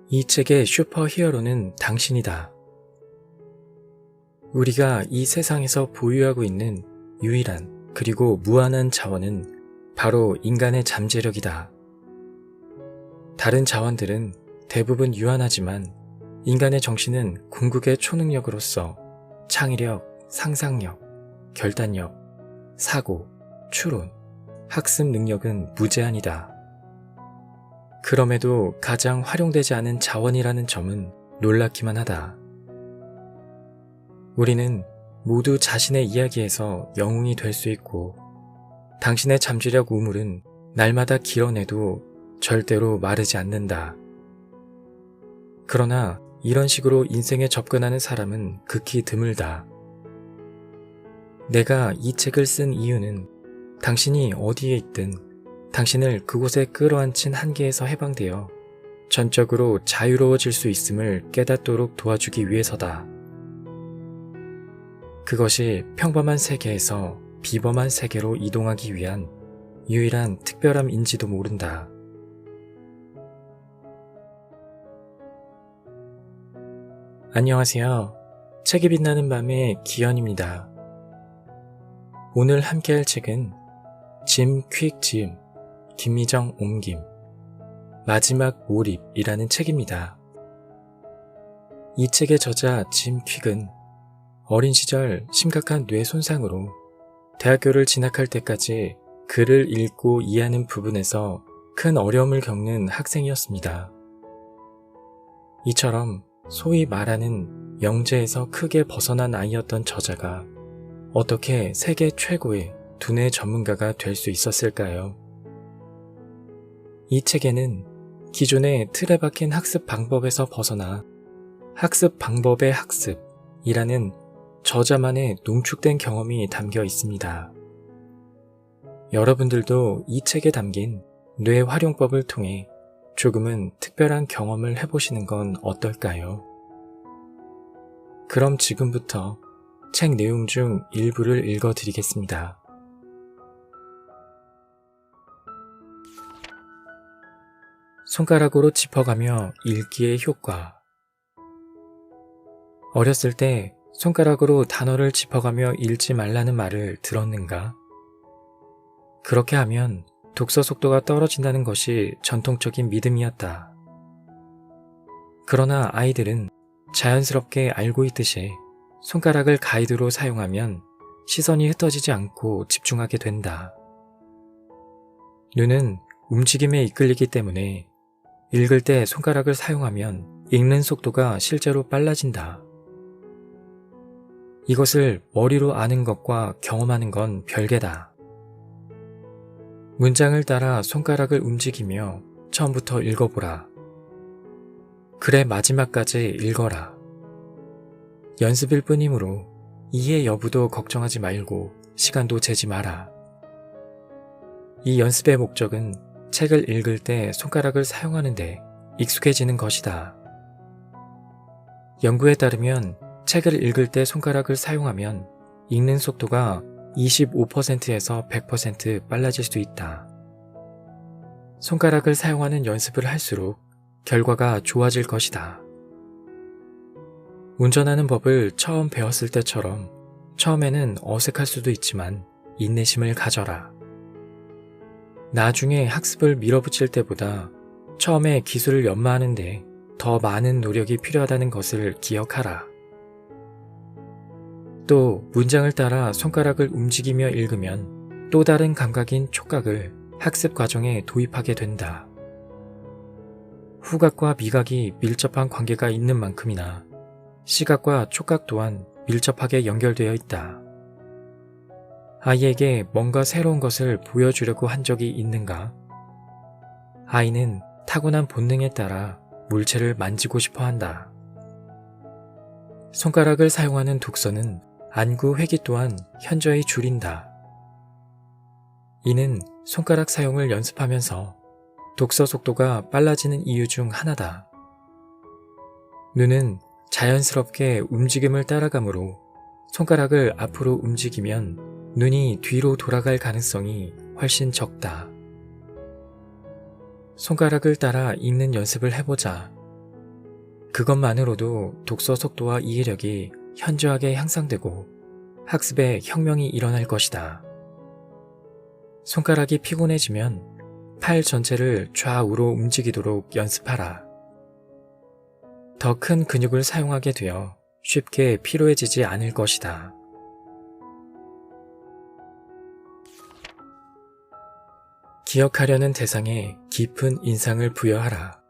이 책의 슈퍼히어로는 당신이다. 우리가 이 세상에서 보유하고 있는 유일한 그리고 무한한 자원은 바로 인간의 잠재력이다. 다른 자원들은 대부분 유한하지만 인간의 정신은 궁극의 초능력으로서 창의력, 상상력, 결단력, 사고, 추론, 학습 능력은 무제한이다. 그럼에도 가장 활용되지 않은 자원이라는 점은 놀랍기만 하다. 우리는 모두 자신의 이야기에서 영웅이 될 수 있고 당신의 잠재력 우물은 날마다 길어내도 절대로 마르지 않는다. 그러나 이런 식으로 인생에 접근하는 사람은 극히 드물다. 내가 이 책을 쓴 이유는 당신이 어디에 있든 당신을 그곳에 끌어안친 한계에서 해방되어 전적으로 자유로워질 수 있음을 깨닫도록 도와주기 위해서다. 그것이 평범한 세계에서 비범한 세계로 이동하기 위한 유일한 특별함인지도 모른다. 안녕하세요. 책이 빛나는 밤의 기현입니다. 오늘 함께할 책은 짐 퀵 지음, 김미정 옮김, 마지막 몰입이라는 책입니다. 이 책의 저자 짐 퀵은 어린 시절 심각한 뇌 손상으로 대학교를 진학할 때까지 글을 읽고 이해하는 부분에서 큰 어려움을 겪는 학생이었습니다. 이처럼 소위 말하는 영재에서 크게 벗어난 아이였던 저자가 어떻게 세계 최고의 두뇌 전문가가 될 수 있었을까요? 이 책에는 기존의 틀에 박힌 학습 방법에서 벗어나 학습 방법의 학습이라는 저자만의 농축된 경험이 담겨 있습니다. 여러분들도 이 책에 담긴 뇌 활용법을 통해 조금은 특별한 경험을 해보시는 건 어떨까요? 그럼 지금부터 책 내용 중 일부를 읽어드리겠습니다. 손가락으로 짚어가며 읽기의 효과. 어렸을 때 손가락으로 단어를 짚어가며 읽지 말라는 말을 들었는가? 그렇게 하면 독서 속도가 떨어진다는 것이 전통적인 믿음이었다. 그러나 아이들은 자연스럽게 알고 있듯이 손가락을 가이드로 사용하면 시선이 흩어지지 않고 집중하게 된다. 눈은 움직임에 이끌리기 때문에 읽을 때 손가락을 사용하면 읽는 속도가 실제로 빨라진다. 이것을 머리로 아는 것과 경험하는 건 별개다. 문장을 따라 손가락을 움직이며 처음부터 읽어보라. 글의 마지막까지 읽어라. 연습일 뿐이므로 이해 여부도 걱정하지 말고 시간도 재지 마라. 이 연습의 목적은 책을 읽을 때 손가락을 사용하는데 익숙해지는 것이다. 연구에 따르면 책을 읽을 때 손가락을 사용하면 읽는 속도가 25%에서 100% 빨라질 수 있다. 손가락을 사용하는 연습을 할수록 결과가 좋아질 것이다. 운전하는 법을 처음 배웠을 때처럼 처음에는 어색할 수도 있지만 인내심을 가져라. 나중에 학습을 밀어붙일 때보다 처음에 기술을 연마하는데 더 많은 노력이 필요하다는 것을 기억하라. 또 문장을 따라 손가락을 움직이며 읽으면 또 다른 감각인 촉각을 학습 과정에 도입하게 된다. 후각과 미각이 밀접한 관계가 있는 만큼이나 시각과 촉각 또한 밀접하게 연결되어 있다. 아이에게 뭔가 새로운 것을 보여주려고 한 적이 있는가? 아이는 타고난 본능에 따라 물체를 만지고 싶어 한다. 손가락을 사용하는 독서는 안구 회귀 또한 현저히 줄인다. 이는 손가락 사용을 연습하면서 독서 속도가 빨라지는 이유 중 하나다. 눈은 자연스럽게 움직임을 따라가므로 손가락을 앞으로 움직이면 눈이 뒤로 돌아갈 가능성이 훨씬 적다. 손가락을 따라 읽는 연습을 해보자. 그것만으로도 독서 속도와 이해력이 현저하게 향상되고 학습에 혁명이 일어날 것이다. 손가락이 피곤해지면 팔 전체를 좌우로 움직이도록 연습하라. 더 큰 근육을 사용하게 되어 쉽게 피로해지지 않을 것이다. 기억하려는 대상에 깊은 인상을 부여하라.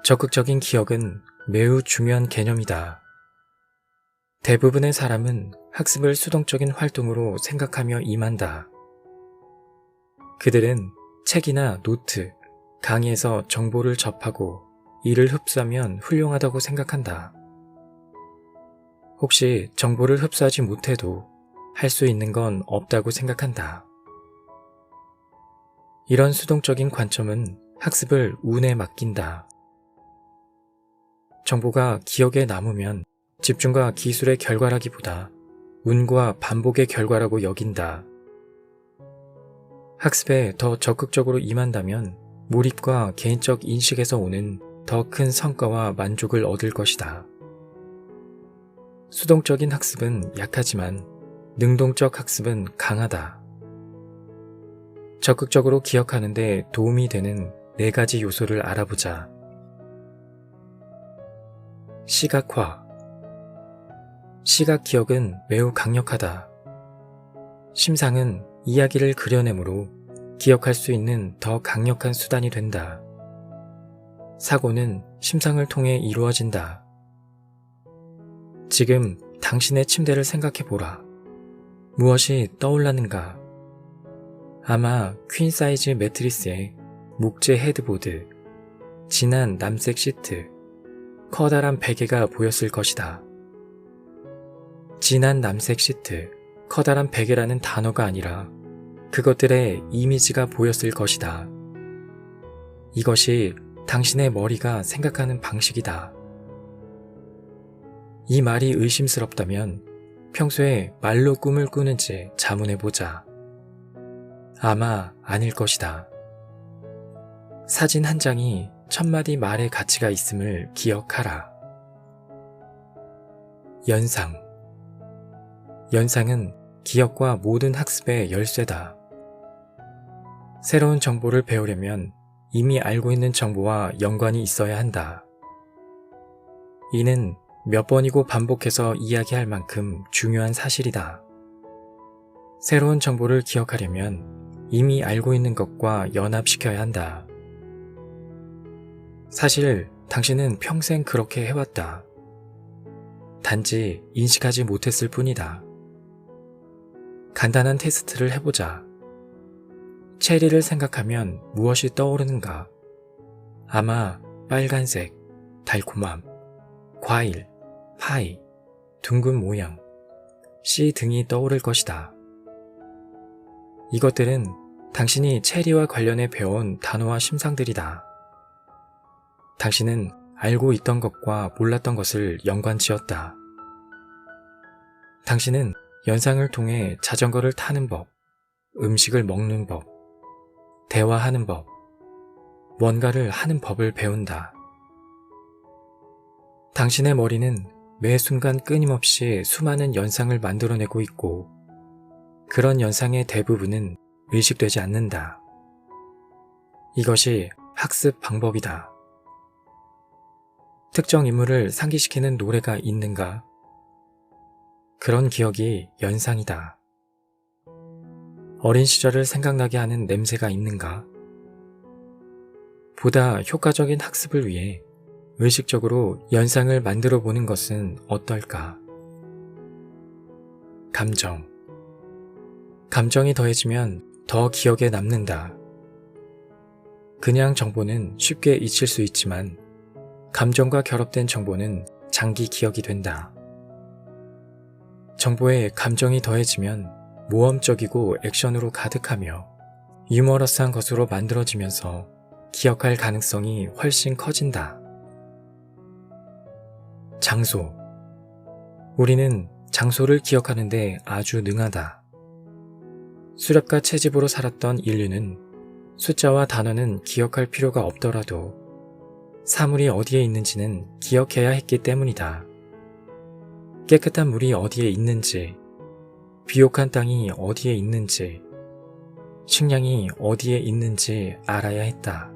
적극적인 기억은 매우 중요한 개념이다. 대부분의 사람은 학습을 수동적인 활동으로 생각하며 임한다. 그들은 책이나 노트, 강의에서 정보를 접하고 이를 흡수하면 훌륭하다고 생각한다. 혹시 정보를 흡수하지 못해도 할 수 있는 건 없다고 생각한다. 이런 수동적인 관점은 학습을 운에 맡긴다. 정보가 기억에 남으면 집중과 기술의 결과라기보다 운과 반복의 결과라고 여긴다. 학습에 더 적극적으로 임한다면 몰입과 개인적 인식에서 오는 더 큰 성과와 만족을 얻을 것이다. 수동적인 학습은 약하지만 능동적 학습은 강하다. 적극적으로 기억하는 데 도움이 되는 4가지 요소를 알아보자. 시각화. 시각 기억은 매우 강력하다. 심상은 이야기를 그려내므로 기억할 수 있는 더 강력한 수단이 된다. 사고는 심상을 통해 이루어진다. 지금 당신의 침대를 생각해보라. 무엇이 떠올랐는가? 아마 퀸 사이즈 매트리스에 목재 헤드보드, 진한 남색 시트, 커다란 베개가 보였을 것이다. 진한 남색 시트, 커다란 베개라는 단어가 아니라 그것들의 이미지가 보였을 것이다. 이것이 당신의 머리가 생각하는 방식이다. 이 말이 의심스럽다면 평소에 말로 꿈을 꾸는지 자문해보자. 아마 아닐 것이다. 사진 한 장이 1000마디 말의 가치가 있음을 기억하라. 연상. 연상은 기억과 모든 학습의 열쇠다. 새로운 정보를 배우려면 이미 알고 있는 정보와 연관이 있어야 한다. 이는 몇 번이고 반복해서 이야기할 만큼 중요한 사실이다. 새로운 정보를 기억하려면 이미 알고 있는 것과 연합시켜야 한다. 사실 당신은 평생 그렇게 해왔다. 단지 인식하지 못했을 뿐이다. 간단한 테스트를 해보자. 체리를 생각하면 무엇이 떠오르는가? 아마 빨간색, 달콤함, 과일, 파이, 둥근 모양, 씨 등이 떠오를 것이다. 이것들은 당신이 체리와 관련해 배운 단어와 심상들이다. 당신은 알고 있던 것과 몰랐던 것을 연관지었다. 당신은 연상을 통해 자전거를 타는 법, 음식을 먹는 법, 대화하는 법, 뭔가를 하는 법을 배운다. 당신의 머리는 매 순간 끊임없이 수많은 연상을 만들어내고 있고 그런 연상의 대부분은 의식되지 않는다. 이것이 학습 방법이다. 특정 인물을 상기시키는 노래가 있는가? 그런 기억이 연상이다. 어린 시절을 생각나게 하는 냄새가 있는가? 보다 효과적인 학습을 위해 의식적으로 연상을 만들어 보는 것은 어떨까? 감정. 감정이 더해지면 더 기억에 남는다. 그냥 정보는 쉽게 잊힐 수 있지만 감정과 결합된 정보는 장기 기억이 된다. 정보에 감정이 더해지면 모험적이고 액션으로 가득하며 유머러스한 것으로 만들어지면서 기억할 가능성이 훨씬 커진다. 장소. 우리는 장소를 기억하는데 아주 능하다. 수렵과 채집으로 살았던 인류는 숫자와 단어는 기억할 필요가 없더라도 사물이 어디에 있는지는 기억해야 했기 때문이다. 깨끗한 물이 어디에 있는지, 비옥한 땅이 어디에 있는지, 식량이 어디에 있는지 알아야 했다.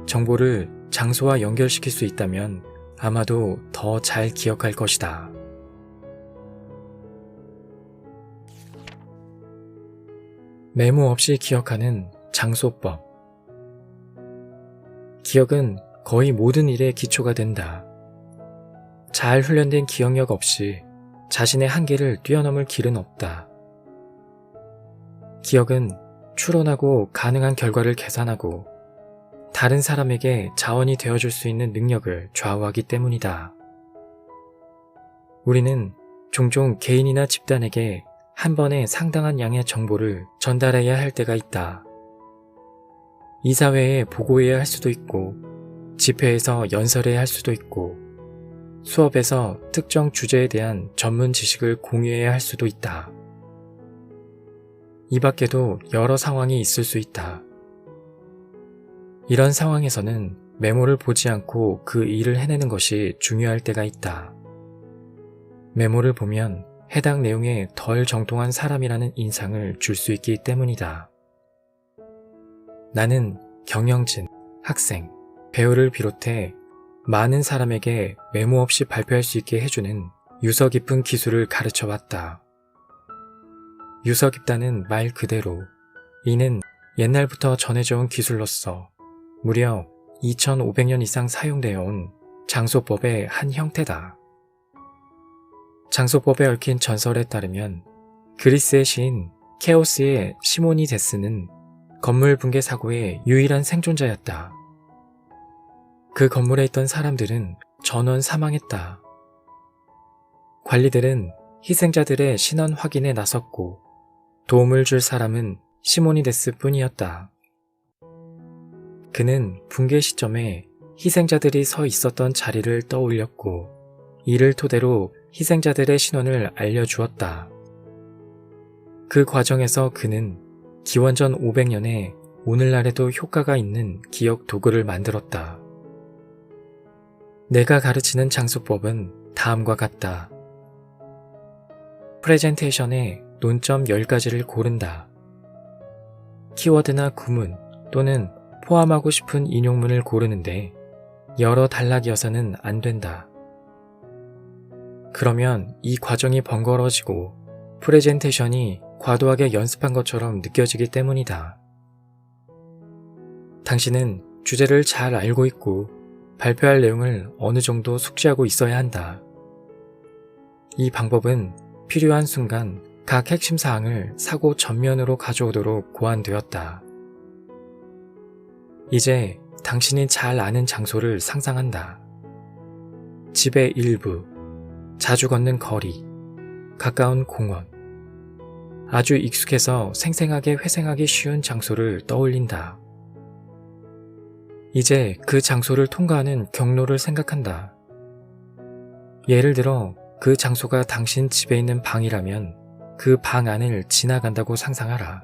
정보를 장소와 연결시킬 수 있다면 아마도 더 잘 기억할 것이다. 메모 없이 기억하는 장소법. 기억은 거의 모든 일의 기초가 된다. 잘 훈련된 기억력 없이 자신의 한계를 뛰어넘을 길은 없다. 기억은 추론하고 가능한 결과를 계산하고 다른 사람에게 자원이 되어줄 수 있는 능력을 좌우하기 때문이다. 우리는 종종 개인이나 집단에게 한 번에 상당한 양의 정보를 전달해야 할 때가 있다. 이사회에 보고해야 할 수도 있고, 집회에서 연설해야 할 수도 있고, 수업에서 특정 주제에 대한 전문 지식을 공유해야 할 수도 있다. 이 밖에도 여러 상황이 있을 수 있다. 이런 상황에서는 메모를 보지 않고 그 일을 해내는 것이 중요할 때가 있다. 메모를 보면 해당 내용에 덜 정통한 사람이라는 인상을 줄 수 있기 때문이다. 나는 경영진, 학생, 배우를 비롯해 많은 사람에게 메모 없이 발표할 수 있게 해주는 유서 깊은 기술을 가르쳐 왔다. 유서 깊다는 말 그대로 이는 옛날부터 전해져 온 기술로서 무려 2500년 이상 사용되어 온 장소법의 한 형태다. 장소법에 얽힌 전설에 따르면 그리스의 시인 케오스의 시모니데스는 건물 붕괴 사고의 유일한 생존자였다. 그 건물에 있던 사람들은 전원 사망했다. 관리들은 희생자들의 신원 확인에 나섰고 도움을 줄 사람은 시모니데스 뿐이었다. 그는 붕괴 시점에 희생자들이 서 있었던 자리를 떠올렸고 이를 토대로 희생자들의 신원을 알려주었다. 그 과정에서 그는 기원전 500년에 오늘날에도 효과가 있는 기억 도구를 만들었다. 내가 가르치는 장소법은 다음과 같다. 프레젠테이션에 논점 10가지를 고른다. 키워드나 구문 또는 포함하고 싶은 인용문을 고르는데 여러 단락이어서는 안 된다. 그러면 이 과정이 번거로워지고 프레젠테이션이 과도하게 연습한 것처럼 느껴지기 때문이다. 당신은 주제를 잘 알고 있고 발표할 내용을 어느 정도 숙지하고 있어야 한다. 이 방법은 필요한 순간 각 핵심 사항을 사고 전면으로 가져오도록 고안되었다. 이제 당신이 잘 아는 장소를 상상한다. 집의 일부, 자주 걷는 거리, 가까운 공원, 아주 익숙해서 생생하게 회상하기 쉬운 장소를 떠올린다. 이제 그 장소를 통과하는 경로를 생각한다. 예를 들어 그 장소가 당신 집에 있는 방이라면 그 방 안을 지나간다고 상상하라.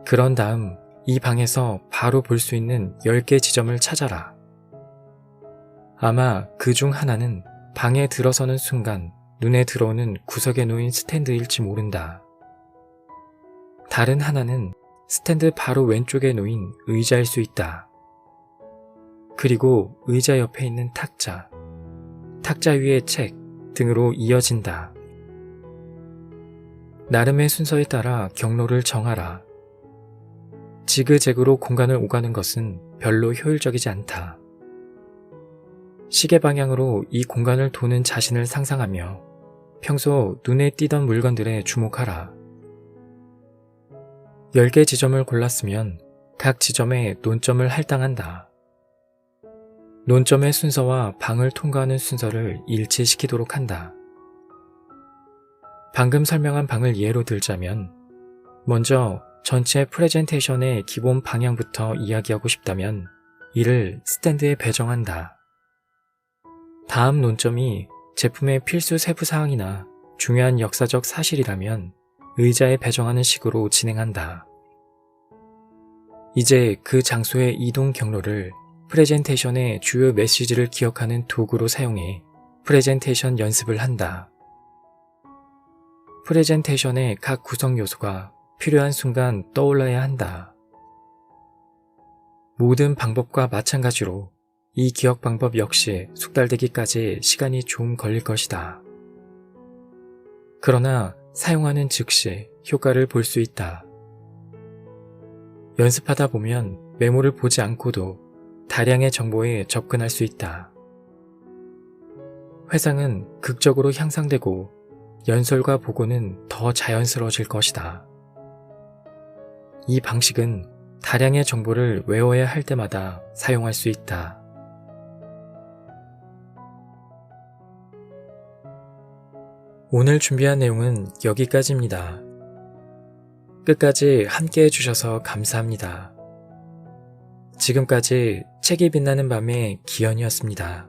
그런 다음 이 방에서 바로 볼 수 있는 10개 지점을 찾아라. 아마 그 중 하나는 방에 들어서는 순간 눈에 들어오는 구석에 놓인 스탠드일지 모른다. 다른 하나는 스탠드 바로 왼쪽에 놓인 의자일 수 있다. 그리고 의자 옆에 있는 탁자, 탁자 위의 책 등으로 이어진다. 나름의 순서에 따라 경로를 정하라. 지그재그로 공간을 오가는 것은 별로 효율적이지 않다. 시계 방향으로 이 공간을 도는 자신을 상상하며 평소 눈에 띄던 물건들에 주목하라. 10개 지점을 골랐으면 각 지점에 논점을 할당한다. 논점의 순서와 방을 통과하는 순서를 일치시키도록 한다. 방금 설명한 방을 예로 들자면 먼저 전체 프레젠테이션의 기본 방향부터 이야기하고 싶다면 이를 스탠드에 배정한다. 다음 논점이 제품의 필수 세부사항이나 중요한 역사적 사실이라면 의자에 배정하는 식으로 진행한다. 이제 그 장소의 이동 경로를 프레젠테이션의 주요 메시지를 기억하는 도구로 사용해 프레젠테이션 연습을 한다. 프레젠테이션의 각 구성 요소가 필요한 순간 떠올라야 한다. 모든 방법과 마찬가지로 이 기억 방법 역시 숙달되기까지 시간이 좀 걸릴 것이다. 그러나 사용하는 즉시 효과를 볼 수 있다. 연습하다 보면 메모를 보지 않고도 다량의 정보에 접근할 수 있다. 회상은 극적으로 향상되고 연설과 보고는 더 자연스러워질 것이다. 이 방식은 다량의 정보를 외워야 할 때마다 사용할 수 있다. 오늘 준비한 내용은 여기까지입니다. 끝까지 함께 해주셔서 감사합니다. 지금까지 책이 빛나는 밤의 기현이었습니다.